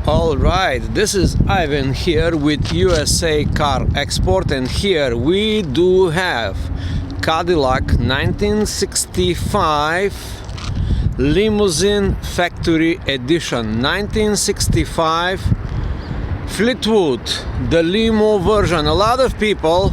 Alright, this is Ivan here with USA Car Export, and here we do have Cadillac 1965 Limousine Factory Edition. 1965 Fleetwood, the limo version. A lot of people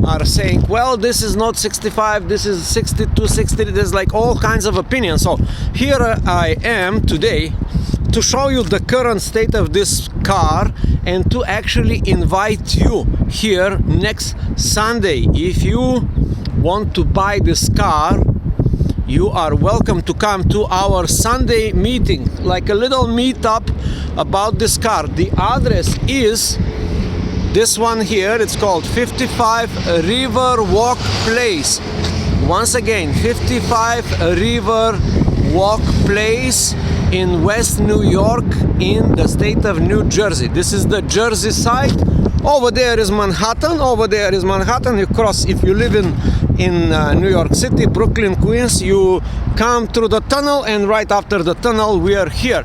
are saying, well, this is not 65, this is 62, 63. There's like all kinds of opinions. So here I am today to show you the current state of this car and to actually invite you here next Sunday. If you want to buy this car, you are welcome to come to our Sunday meeting, like a little meetup about this car. The address is this one here. It's called 55 RIVERWALK Place. Once again, 55 RIVERWALK Place in West New York in the state of New Jersey. This is the Jersey side. Over there is Manhattan. Over there is Manhattan. You cross, if you live in New York City, Brooklyn, Queens, you come through the tunnel, and right after the tunnel we are here.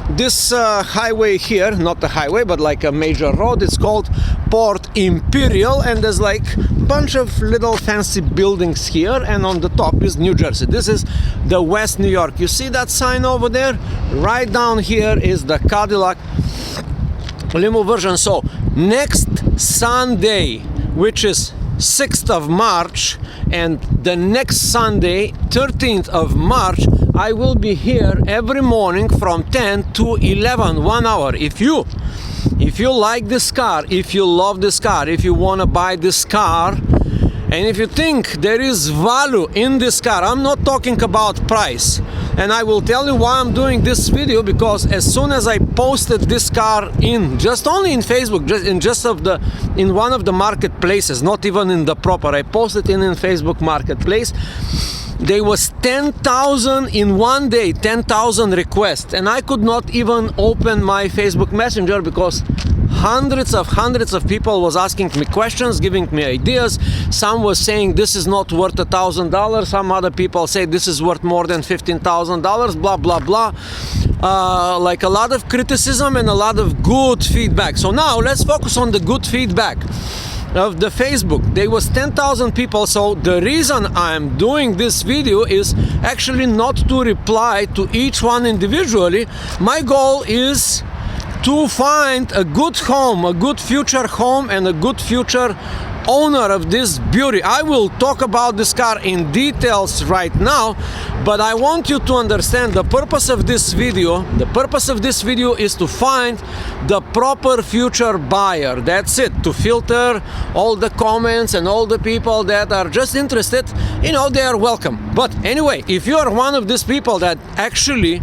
This highway here, not a highway but like a major road, it's called Port Imperial, and there's like a bunch of little fancy buildings here, and on the top is New Jersey. This is the West New York. You see that sign over there? Right down here is the Cadillac limo version. So next Sunday, which is 6th of March, and the next Sunday, 13th of March, I will be here every morning from 10 to 11, 1 hour. If you like this car, if you love this car, if you want to buy this car, and if you think there is value in this car, I'm not talking about price. And I will tell you why I'm doing this video, because as soon as I posted this car in, just only in Facebook, in one of the marketplaces, not even in the proper, I posted in Facebook marketplace, there was 10,000 in one day, 10,000 requests, and I could not even open my Facebook Messenger because hundreds of people was asking me questions, giving me ideas. Some was saying this is not worth $1,000. Some other people say this is worth more than $15,000. Blah blah blah. Like a lot of criticism and a lot of good feedback. So now let's focus on the good feedback of the Facebook. There was 10,000 people. So the reason I'm doing this video is actually not to reply to each one individually. My goal is to find a good home, a good future home, and a good future owner of this beauty. I will talk about this car in details right now, but I want you to understand the purpose of this video. The purpose of this video is to find the proper future buyer. That's it. To filter all the comments and all the people that are just interested, you know, they are welcome. But anyway, if you are one of these people that actually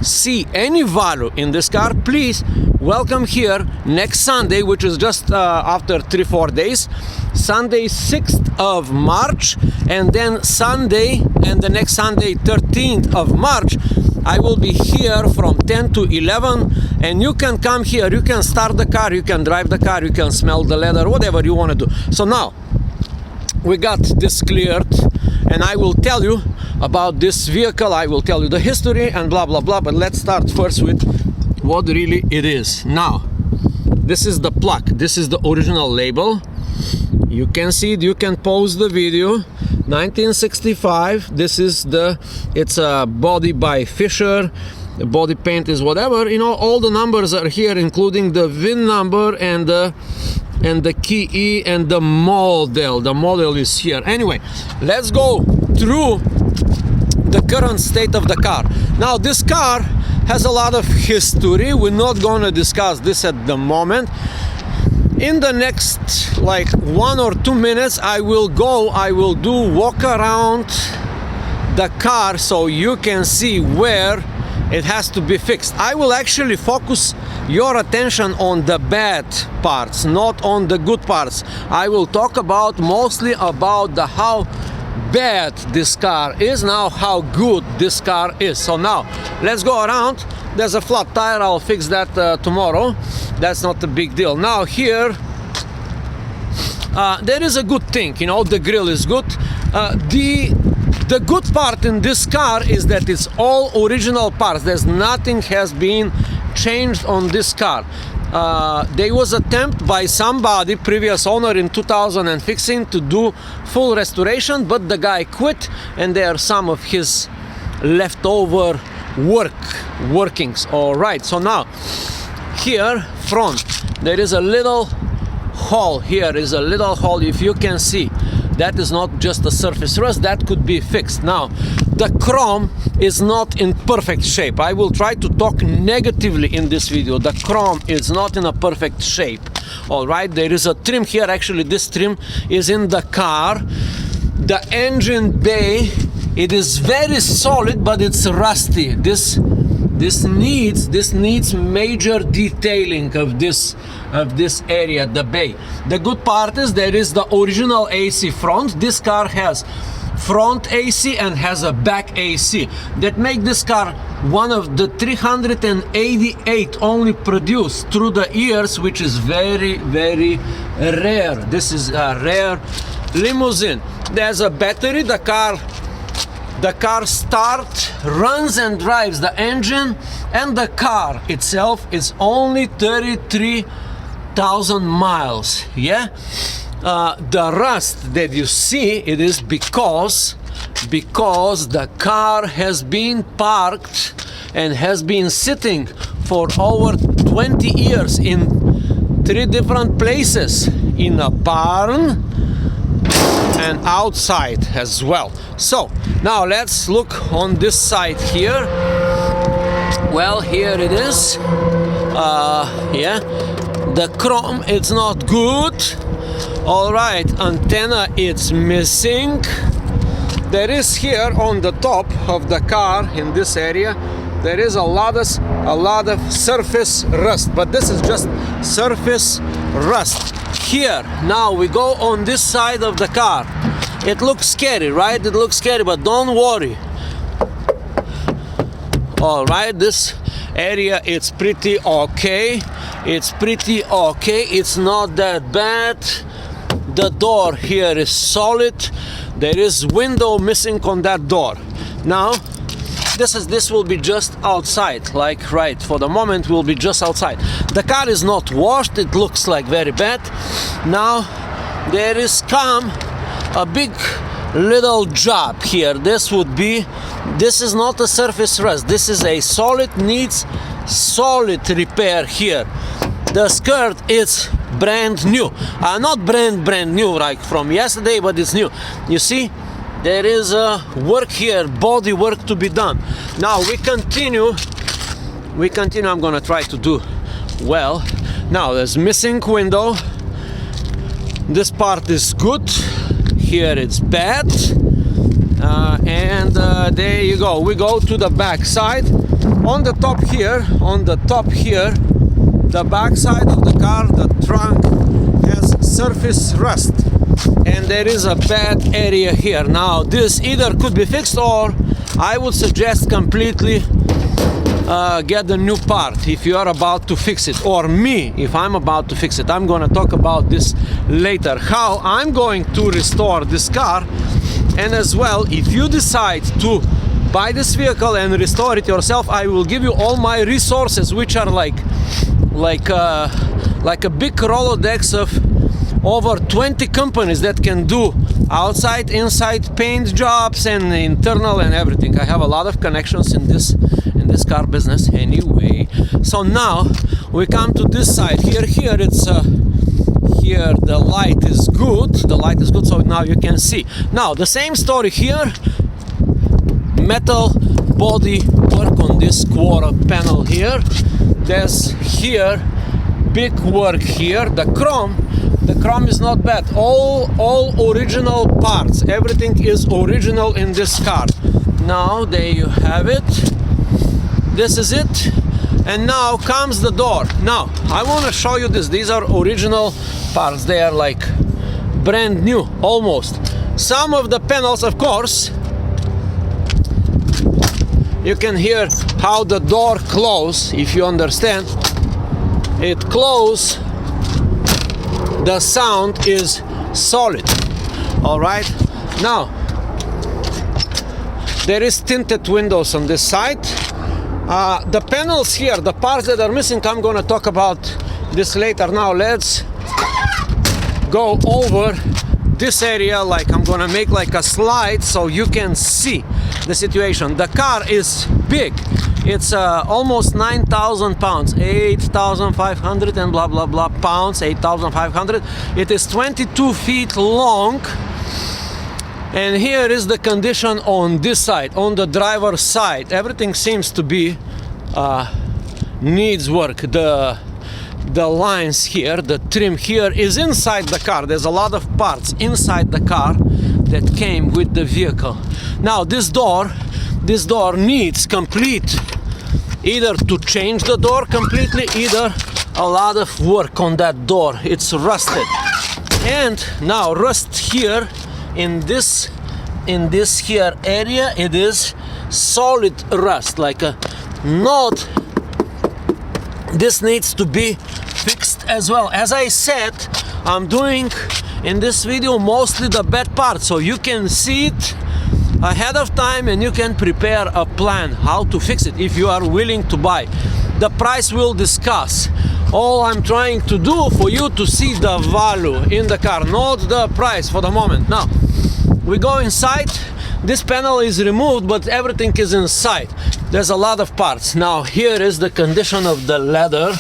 see any value in this car, please welcome here next Sunday, which is just after 3-4 days. Sunday 6th of March, and then Sunday, and the next Sunday 13th of March, I will be here from 10 to 11, and you can come here, you can start the car, you can drive the car, you can smell the leather, whatever you want to do. So now we got this cleared, and I will tell you about this vehicle, I will tell you the history and blah blah blah, but let's start first with what really it is. Now, this is the plaque, this is the original label. You can see it, you can pause the video. 1965, this is it's a body by Fisher, the body paint is whatever, you know, all the numbers are here, including the VIN number and the key and the model. The model is here. Anyway, let's go through the current state of the car. Now, this car has a lot of history. We're not going to discuss this at the moment. In the next like 1 or 2 minutes, I will do walk around the car so you can see where it has to be fixed. I will actually focus your attention on the bad parts, not on the good parts. I will talk about mostly about how bad this car is, now how good this car is. So now let's go around. There's a flat tire, I'll fix that tomorrow. That's not a big deal. Now here there is a good thing, you know, the grill is good. The good part in this car is that it's all original parts. There's nothing has been changed on this car. There was attempt by somebody, previous owner in 2016, to do full restoration, but the guy quit, and there are some of his leftover workings. All right, so now here front there is a little hole. Here is a little hole, if you can see. That is not just a surface rust, that could be fixed. Now, the chrome is not in perfect shape. I will try to talk negatively in this video. The chrome is not in a perfect shape. All right, there is a trim here. Actually, this trim is in the car. The engine bay, it is very solid, but it's rusty. This needs major detailing of this area, the bay. The good part is there is the original AC front. This car has front AC and has a back AC that make this car one of the 388 only produced through the years, which is very, very rare. This is a rare limousine. There's a battery. The car starts, runs and drives the engine, and the car itself is only 33,000 miles. Yeah, the rust that you see, it is because the car has been parked and has been sitting for over 20 years in 3 different places, in a barn and outside as well. So now let's look on this side here. Well, here it is. Yeah, the chrome, it's not good. All right, antenna, it's missing. There is here on the top of the car, in this area, there is a lot of surface rust, but this is just surface rust. Here, now we go on this side of the car. It looks scary, right? It looks scary, but don't worry. All right, this area, it's pretty okay. It's pretty okay. It's not that bad. The door here is solid. There is window missing on that door. Now, this will be just outside, like right for the moment will be just outside. The car is not washed. It looks like very bad. Now there is come a big little job here. This is not a surface rust. This is a solid, needs solid repair here. The skirt is brand new. Not brand new like from yesterday, but it's new. You see, there is work here, body work to be done. Now we continue. I'm gonna try to do well. Now there's missing window. This part is good. Here it's bad. And there you go. We go to the back side. On the top here, the back side of the car, the trunk has surface rust. And there is a bad area here. Now this either could be fixed, or I would suggest completely get a new part if you are about to fix it, or me if I'm about to fix it. I'm gonna talk about this later, how I'm going to restore this car. And as well, if you decide to buy this vehicle and restore it yourself, I will give you all my resources, which are like a big Rolodex of over 20 companies that can do outside, inside paint jobs and internal and everything. I have a lot of connections in this car business anyway. So now we come to this side. Here it's here the light is good. So now you can see. Now the same story here. Metal body work on this quarter panel here. There's here big work here. The chrome is not bad. All original parts. Everything is original in this car. Now there you have it. This is it. And now comes the door. Now I want to show you this. These are original parts. They are like brand new almost. Some of the panels, of course, you can hear how the door closes, if you understand. It closes. The sound is solid. All right. Now there is tinted windows on this side. The panels here, the parts that are missing, I'm gonna talk about this later. Now let's go over this area, like I'm gonna make like a slide so you can see the situation. The car is big. It's almost 9,000 pounds, 8,500 and blah blah blah pounds, 8,500. It is 22 feet long. And here is the condition on this side, on the driver's side. Everything seems to be needs work. The lines here, the trim here is inside the car. There's a lot of parts inside the car that came with the vehicle. Now this door needs complete, either to change the door completely, either a lot of work on that door. It's rusted. And now rust here in this here area, it is solid rust, like a knot. This needs to be fixed as well. As I said, I'm doing in this video mostly the bad part, so you can see it ahead of time and you can prepare a plan how to fix it if you are willing to buy. The price we'll discuss. All I'm trying to do for you to see the value in the car, not the price for the moment. Now we go inside. This panel is removed, but everything is inside. There's a lot of parts. Now here is the condition of the leather.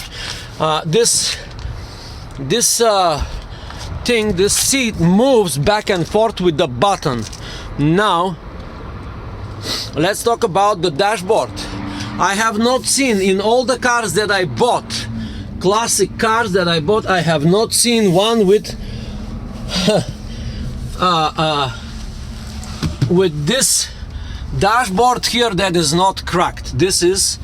This seat moves back and forth with the button. Now let's talk about the dashboard. I have not seen in all the cars that I bought, classic cars that I bought, I have not seen one with with this dashboard here that is not cracked. This is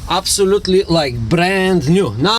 absolutely like brand new. Now